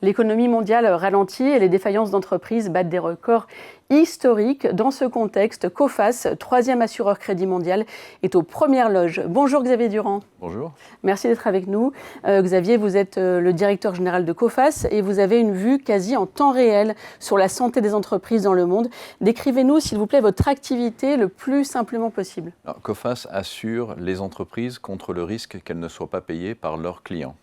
L'économie mondiale ralentit et les défaillances d'entreprises battent des records historiques. Dans ce contexte, Coface, troisième assureur crédit mondial, est aux premières loges. Bonjour Xavier Durand. Bonjour. Merci d'être avec nous. Xavier, vous êtes le directeur général de Coface et vous avez une vue quasi en temps réel sur la santé des entreprises dans le monde. Décrivez-nous, s'il vous plaît, votre activité le plus simplement possible. Alors, Coface assure les entreprises contre le risque qu'elles ne soient pas payées par leurs clients.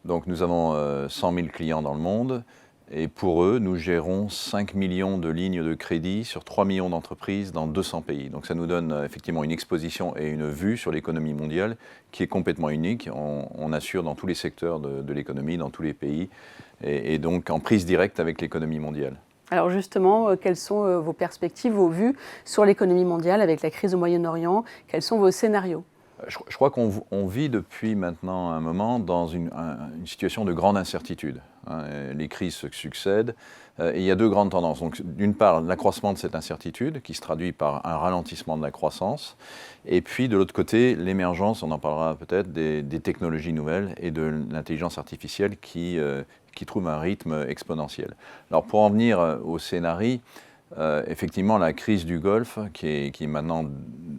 Donc nous avons 100 000 clients dans le monde et pour eux, nous gérons 5 millions de lignes de crédit sur 3 millions d'entreprises dans 200 pays. Donc ça nous donne effectivement une exposition et une vue sur l'économie mondiale qui est complètement unique. On assure dans tous les secteurs de l'économie, dans tous les pays et donc en prise directe avec l'économie mondiale. Alors justement, quelles sont vos perspectives, vos vues sur l'économie mondiale avec la crise au Moyen-Orient? Quels sont vos scénarios? Je crois qu'on vit depuis maintenant un moment dans une situation de grande incertitude. Les crises se succèdent et il y a deux grandes tendances. Donc, d'une part, l'accroissement de cette incertitude qui se traduit par un ralentissement de la croissance et puis de l'autre côté, l'émergence, on en parlera peut-être, des technologies nouvelles et de l'intelligence artificielle qui trouve un rythme exponentiel. Alors pour en venir au scénario, effectivement, la crise du Golfe, qui maintenant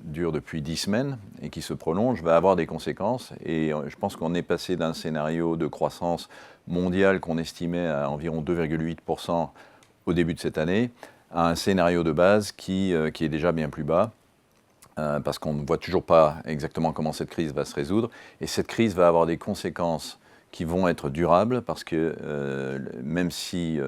dure depuis 10 semaines et qui se prolonge, va avoir des conséquences. Et je pense qu'on est passé d'un scénario de croissance mondiale qu'on estimait à environ 2,8% au début de cette année, à un scénario de base qui est déjà bien plus bas, parce qu'on ne voit toujours pas exactement comment cette crise va se résoudre. Et cette crise va avoir des conséquences qui vont être durables parce que même si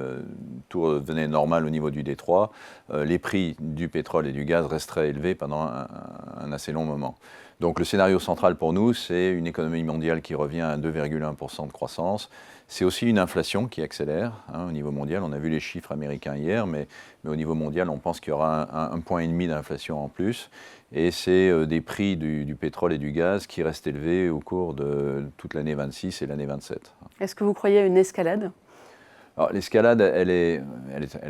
tout revenait normal au niveau du détroit, les prix du pétrole et du gaz resteraient élevés pendant un assez long moment. Donc le scénario central pour nous, c'est une économie mondiale qui revient à 2,1% de croissance. C'est aussi une inflation qui accélère au niveau mondial. On a vu les chiffres américains hier, mais au niveau mondial, on pense qu'il y aura un point et demi d'inflation en plus. Et c'est des prix du pétrole et du gaz qui restent élevés au cours de toute l'année 26 et l'année 27. Est-ce que vous croyez à une escalade ? Alors, l'escalade, elle est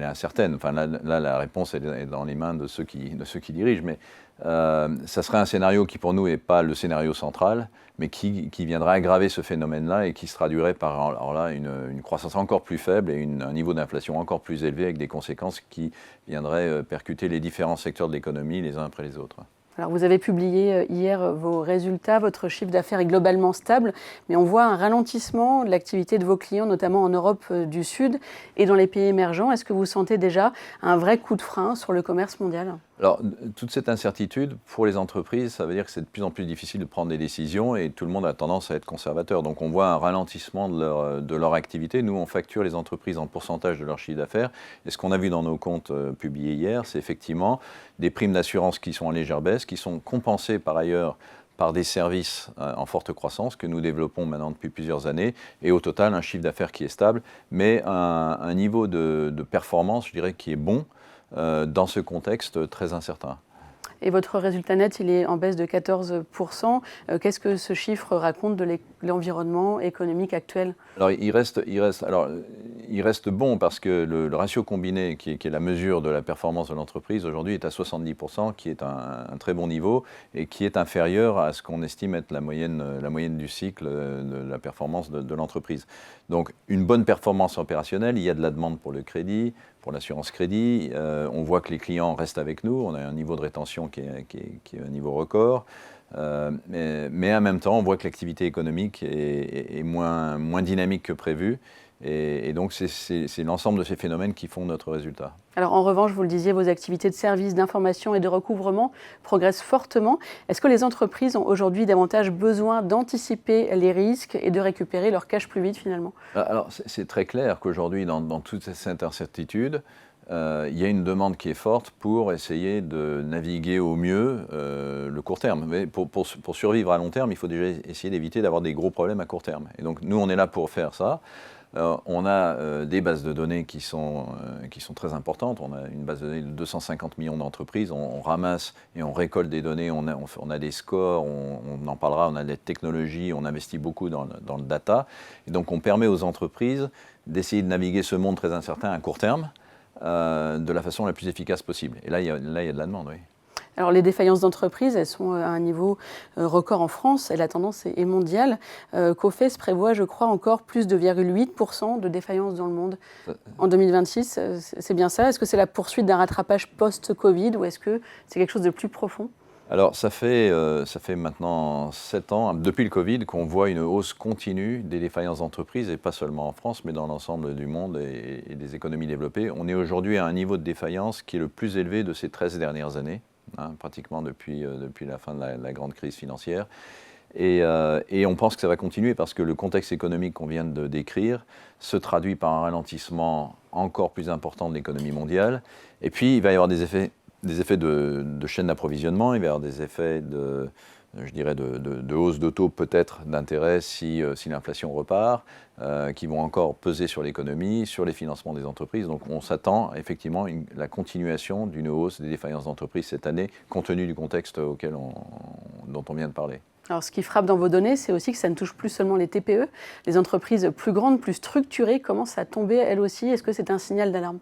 incertaine. Enfin, là, la réponse est dans les mains de ceux qui dirigent. Mais ça serait un scénario qui, pour nous, n'est pas le scénario central, mais qui viendra aggraver ce phénomène-là et qui se traduirait par alors là, une croissance encore plus faible et un niveau d'inflation encore plus élevé avec des conséquences qui viendraient percuter les différents secteurs de l'économie les uns après les autres. Alors vous avez publié hier vos résultats, votre chiffre d'affaires est globalement stable, mais on voit un ralentissement de l'activité de vos clients, notamment en Europe du Sud et dans les pays émergents. Est-ce que vous sentez déjà un vrai coup de frein sur le commerce mondial ? Alors, toute cette incertitude, pour les entreprises, ça veut dire que c'est de plus en plus difficile de prendre des décisions et tout le monde a tendance à être conservateur. Donc, on voit un ralentissement de leur activité. Nous, on facture les entreprises en pourcentage de leur chiffre d'affaires. Et ce qu'on a vu dans nos comptes publiés hier, c'est effectivement des primes d'assurance qui sont en légère baisse, qui sont compensées par ailleurs par des services en forte croissance que nous développons maintenant depuis plusieurs années. Et au total, un chiffre d'affaires qui est stable, mais un niveau de performance, je dirais, qui est bon, dans ce contexte très incertain. Et votre résultat net, il est en baisse de 14%. Qu'est-ce que ce chiffre raconte de l'environnement économique actuel ? Alors, il reste bon parce que le ratio combiné, qui est la mesure de la performance de l'entreprise, aujourd'hui est à 70%, qui est un très bon niveau et qui est inférieur à ce qu'on estime être la moyenne du cycle de la performance de l'entreprise. Donc, une bonne performance opérationnelle, il y a de la demande pour le crédit, pour l'assurance crédit. On voit que les clients restent avec nous. On a un niveau de rétention qui est un niveau record. Mais en même temps, on voit que l'activité économique est moins dynamique que prévu. Et donc, c'est l'ensemble de ces phénomènes qui font notre résultat. Alors, en revanche, vous le disiez, vos activités de services, d'information et de recouvrement progressent fortement. Est-ce que les entreprises ont aujourd'hui davantage besoin d'anticiper les risques et de récupérer leur cash plus vite, finalement ? Alors, c'est très clair qu'aujourd'hui, dans toute cette incertitude, il y a une demande qui est forte pour essayer de naviguer au mieux le court terme. Mais pour survivre à long terme, il faut déjà essayer d'éviter d'avoir des gros problèmes à court terme. Et donc, nous, on est là pour faire ça. On a des bases de données qui sont très importantes. On a une base de données de 250 millions d'entreprises. On ramasse et on récolte des données. On a des scores, on en parlera, on a des technologies, on investit beaucoup dans le data. Et donc on permet aux entreprises d'essayer de naviguer ce monde très incertain à court terme de la façon la plus efficace possible. Et là, il y a de la demande, oui. Alors les défaillances d'entreprises, elles sont à un niveau record en France et la tendance est mondiale. COFES prévoit, je crois, encore plus de 0,8% de défaillances dans le monde en 2026. C'est bien ça? Est-ce que c'est la poursuite d'un rattrapage post-Covid ou est-ce que c'est quelque chose de plus profond? Alors, ça fait maintenant 7 ans, depuis le Covid, qu'on voit une hausse continue des défaillances d'entreprises, et pas seulement en France, mais dans l'ensemble du monde et des économies développées. On est aujourd'hui à un niveau de défaillance qui est le plus élevé de ces 13 dernières années, pratiquement depuis la fin de la grande crise financière. Et on pense que ça va continuer parce que le contexte économique qu'on vient de décrire se traduit par un ralentissement encore plus important de l'économie mondiale. Et puis, il va y avoir des effets de chaîne d'approvisionnement, il va y avoir des effets de hausse de taux peut-être d'intérêt si l'inflation repart, qui vont encore peser sur l'économie, sur les financements des entreprises. Donc on s'attend effectivement à la continuation d'une hausse des défaillances d'entreprises cette année, compte tenu du contexte dont on vient de parler. Alors, ce qui frappe dans vos données, c'est aussi que ça ne touche plus seulement les TPE. Les entreprises plus grandes, plus structurées commencent à tomber elles aussi. Est-ce que c'est un signal d'alarme?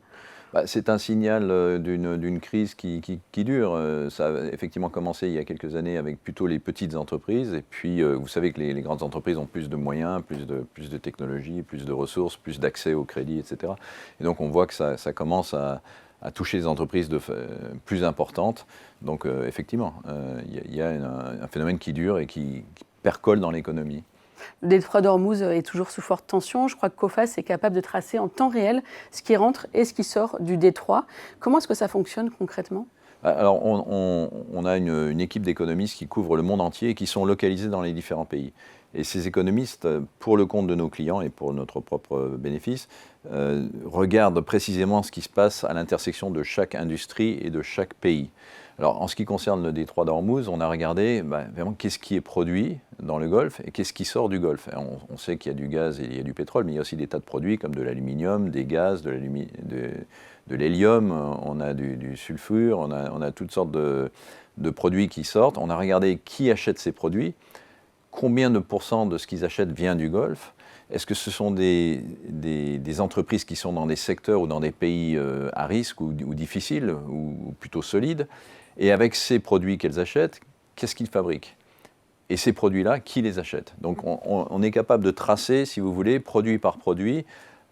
C'est un signal d'une crise qui dure. Ça a effectivement commencé il y a quelques années avec plutôt les petites entreprises. Et puis, vous savez que les grandes entreprises ont plus de moyens, plus de technologies, plus de ressources, plus d'accès au crédit, etc. Et donc, on voit que ça commence à toucher les entreprises plus importantes. Donc, effectivement, il y a un phénomène qui dure et qui percole dans l'économie. Le détroit d'Ormuz est toujours sous forte tension. Je crois que COFAS est capable de tracer en temps réel ce qui rentre et ce qui sort du détroit. Comment est-ce que ça fonctionne concrètement? Alors, on a une équipe d'économistes qui couvre le monde entier et qui sont localisés dans les différents pays. Et ces économistes, pour le compte de nos clients et pour notre propre bénéfice, regardent précisément ce qui se passe à l'intersection de chaque industrie et de chaque pays. Alors, en ce qui concerne le détroit d'Ormuz, on a regardé vraiment qu'est-ce qui est produit dans le Golfe et qu'est-ce qui sort du Golfe. On sait qu'il y a du gaz et il y a du pétrole, mais il y a aussi des tas de produits comme de l'aluminium, des gaz, de l'hélium, on a du sulfure, on a toutes sortes de produits qui sortent. On a regardé qui achète ces produits, combien de pourcents de ce qu'ils achètent vient du Golfe. Est-ce que ce sont des entreprises qui sont dans des secteurs ou dans des pays à risque ou difficiles ou plutôt solides? Et avec ces produits qu'elles achètent, qu'est-ce qu'ils fabriquent? Et ces produits-là, qui les achète? Donc on est capable de tracer, si vous voulez, produit par produit,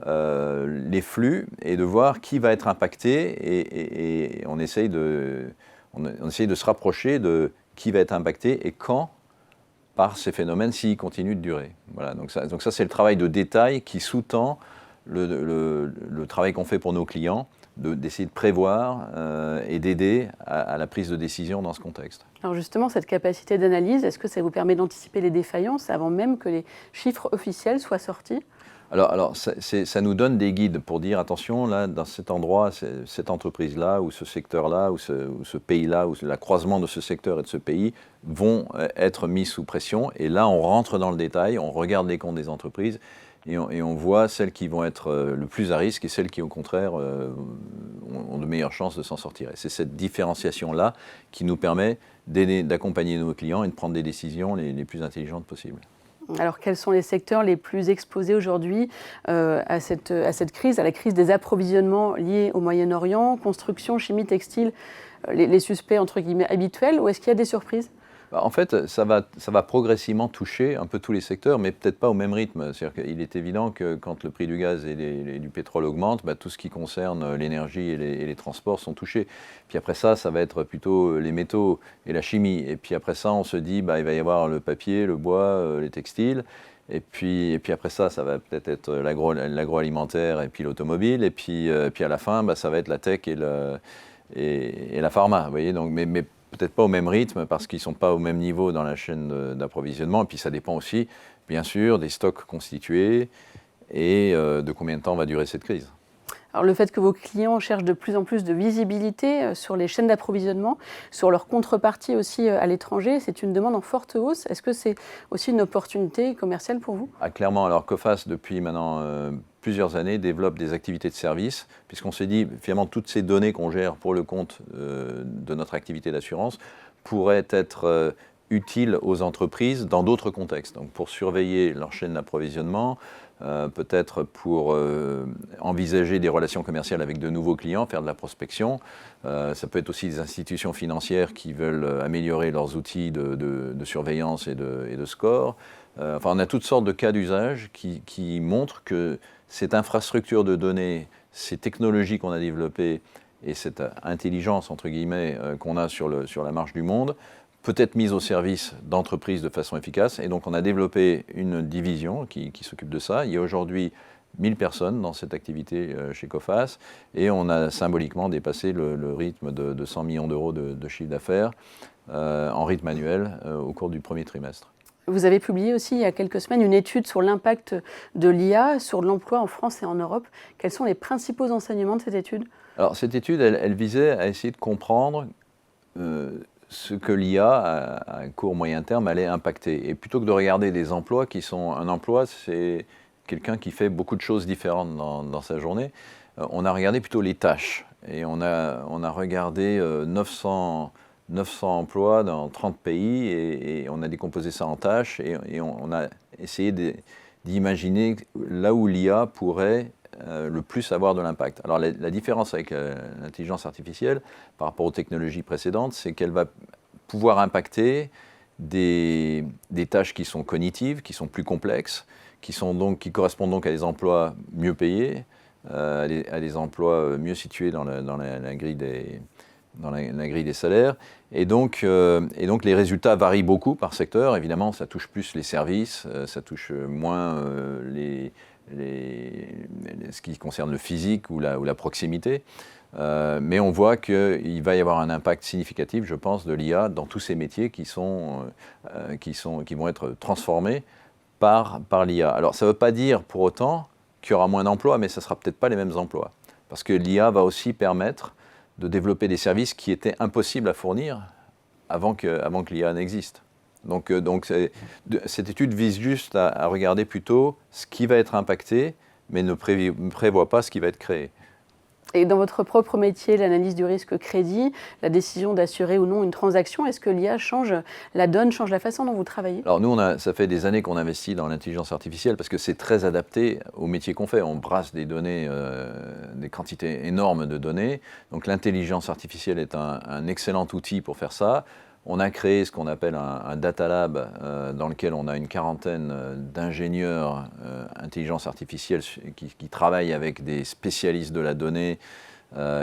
les flux et de voir qui va être impacté. Et on essaye de se rapprocher de qui va être impacté et quand par ces phénomènes s'ils continuent de durer. Voilà, donc ça c'est le travail de détail qui sous-tend le travail qu'on fait pour nos clients, d'essayer de prévoir et d'aider à la prise de décision dans ce contexte. Alors justement, cette capacité d'analyse, est-ce que ça vous permet d'anticiper les défaillances avant même que les chiffres officiels soient sortis? Alors ça nous donne des guides pour dire attention, là, dans cet endroit, cette entreprise-là, ou ce secteur-là, ou ce pays-là, ou le croisement de ce secteur et de ce pays vont être mis sous pression. Et là, on rentre dans le détail, on regarde les comptes des entreprises et on voit celles qui vont être le plus à risque et celles qui, au contraire, ont de meilleures chances de s'en sortir. Et c'est cette différenciation-là qui nous permet d'accompagner nos clients et de prendre des décisions les plus intelligentes possibles. Alors, quels sont les secteurs les plus exposés aujourd'hui à cette crise, à la crise des approvisionnements liés au Moyen-Orient, construction, chimie, textile, les suspects entre guillemets habituels, ou est-ce qu'il y a des surprises? En fait, ça va progressivement toucher un peu tous les secteurs, mais peut-être pas au même rythme. C'est-à-dire qu'il est évident que quand le prix du gaz et du pétrole augmente, tout ce qui concerne l'énergie et les transports sont touchés. Puis après ça va être plutôt les métaux et la chimie. Et puis après ça, on se dit, il va y avoir le papier, le bois, les textiles. Et puis après ça va peut-être être l'agroalimentaire et puis l'automobile. Et puis à la fin, ça va être la tech et la pharma. Vous voyez, donc, mais peut-être pas au même rythme parce qu'ils ne sont pas au même niveau dans la chaîne d'approvisionnement. Et puis ça dépend aussi, bien sûr, des stocks constitués et de combien de temps va durer cette crise. Alors le fait que vos clients cherchent de plus en plus de visibilité sur les chaînes d'approvisionnement, sur leurs contreparties aussi à l'étranger, c'est une demande en forte hausse. Est-ce que c'est aussi une opportunité commerciale pour vous? Clairement. Alors COFAS, depuis maintenant plusieurs années, développe des activités de service, puisqu'on s'est dit, finalement, toutes ces données qu'on gère pour le compte de notre activité d'assurance pourraient être utiles aux entreprises dans d'autres contextes. Donc pour surveiller leur chaîne d'approvisionnement, peut-être pour envisager des relations commerciales avec de nouveaux clients, faire de la prospection. Ça peut être aussi des institutions financières qui veulent améliorer leurs outils de surveillance et de score. Enfin, on a toutes sortes de cas d'usage qui montrent que cette infrastructure de données, ces technologies qu'on a développées et cette intelligence, entre guillemets, qu'on a sur la marche du monde, peut être mise au service d'entreprises de façon efficace. Et donc, on a développé une division qui s'occupe de ça. Il y a aujourd'hui 1000 personnes dans cette activité chez Coface et on a symboliquement dépassé le rythme de 100 millions d'euros de chiffre d'affaires en rythme annuel au cours du premier trimestre. Vous avez publié aussi il y a quelques semaines une étude sur l'impact de l'IA sur l'emploi en France et en Europe. Quels sont les principaux enseignements de cette étude ? Alors, cette étude, elle visait à essayer de comprendre ce que l'IA, à court moyen terme, allait impacter. Et plutôt que de regarder des emplois qui sont... Un emploi, c'est quelqu'un qui fait beaucoup de choses différentes dans sa journée. On a regardé plutôt les tâches. Et on a regardé 900 emplois dans 30 pays et on a décomposé ça en tâches et on a essayé d'imaginer là où l'IA pourrait le plus avoir de l'impact. Alors la différence avec l'intelligence artificielle par rapport aux technologies précédentes, c'est qu'elle va pouvoir impacter des tâches qui sont cognitives, qui sont plus complexes, qui correspondent donc à des emplois mieux payés, à des emplois mieux situés dans la grille des salaires. Et donc les résultats varient beaucoup par secteur. Évidemment, ça touche plus les services, ça touche moins ce qui concerne le physique ou la proximité. Mais on voit qu'il va y avoir un impact significatif, je pense, de l'IA dans tous ces métiers qui vont être transformés par l'IA. Alors, ça ne veut pas dire pour autant qu'il y aura moins d'emplois, mais ça ne sera peut-être pas les mêmes emplois. Parce que l'IA va aussi permettre de développer des services qui étaient impossibles à fournir avant que l'IA n'existe. Donc cette étude vise juste à regarder plutôt ce qui va être impacté, mais ne prévoit pas ce qui va être créé. Et dans votre propre métier, l'analyse du risque crédit, la décision d'assurer ou non une transaction, est-ce que l'IA change la donne, change la façon dont vous travaillez ? Alors nous, ça fait des années qu'on investit dans l'intelligence artificielle parce que c'est très adapté au métier qu'on fait. On brasse des données, des quantités énormes de données. Donc l'intelligence artificielle est un excellent outil pour faire ça. On a créé ce qu'on appelle un data lab dans lequel on a une quarantaine d'ingénieurs intelligence artificielle qui travaillent avec des spécialistes de la donnée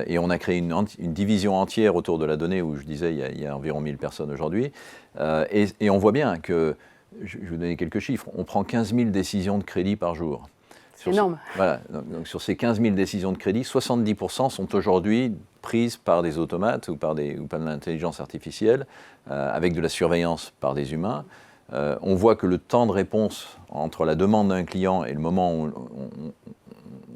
et on a créé une division entière autour de la donnée où je disais il y a environ 1000 personnes aujourd'hui et on voit bien que, je vais vous donner quelques chiffres, on prend 15 000 décisions de crédit par jour. C'est énorme. Voilà, donc sur ces 15 000 décisions de crédit, 70% sont aujourd'hui prises par des automates ou par de l'intelligence artificielle, avec de la surveillance par des humains. On voit que le temps de réponse entre la demande d'un client et le moment où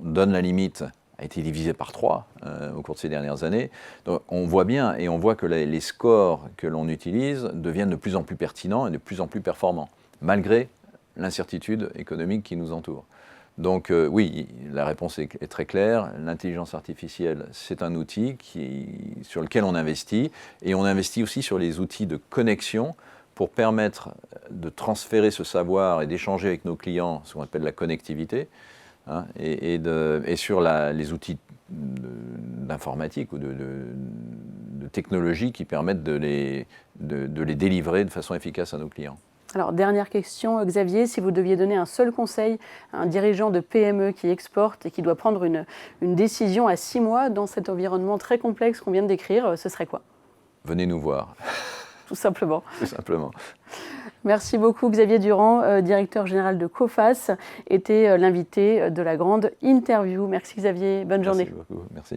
on donne la limite a été divisé par 3 au cours de ces dernières années. Donc on voit bien et on voit que les scores que l'on utilise deviennent de plus en plus pertinents et de plus en plus performants, malgré l'incertitude économique qui nous entoure. Donc oui, la réponse est très claire. L'intelligence artificielle, c'est un outil sur lequel on investit et on investit aussi sur les outils de connexion pour permettre de transférer ce savoir et d'échanger avec nos clients, ce qu'on appelle la connectivité, hein, et sur les outils d'informatique ou de technologie qui permettent de les délivrer de façon efficace à nos clients. Alors, dernière question, Xavier, si vous deviez donner un seul conseil à un dirigeant de PME qui exporte et qui doit prendre une décision à 6 mois dans cet environnement très complexe qu'on vient de décrire, ce serait quoi ? Venez nous voir. Tout simplement. Tout simplement. Merci beaucoup Xavier Durand, directeur général de Coface, était l'invité de la grande interview. Merci Xavier, bonne journée. Merci beaucoup, merci.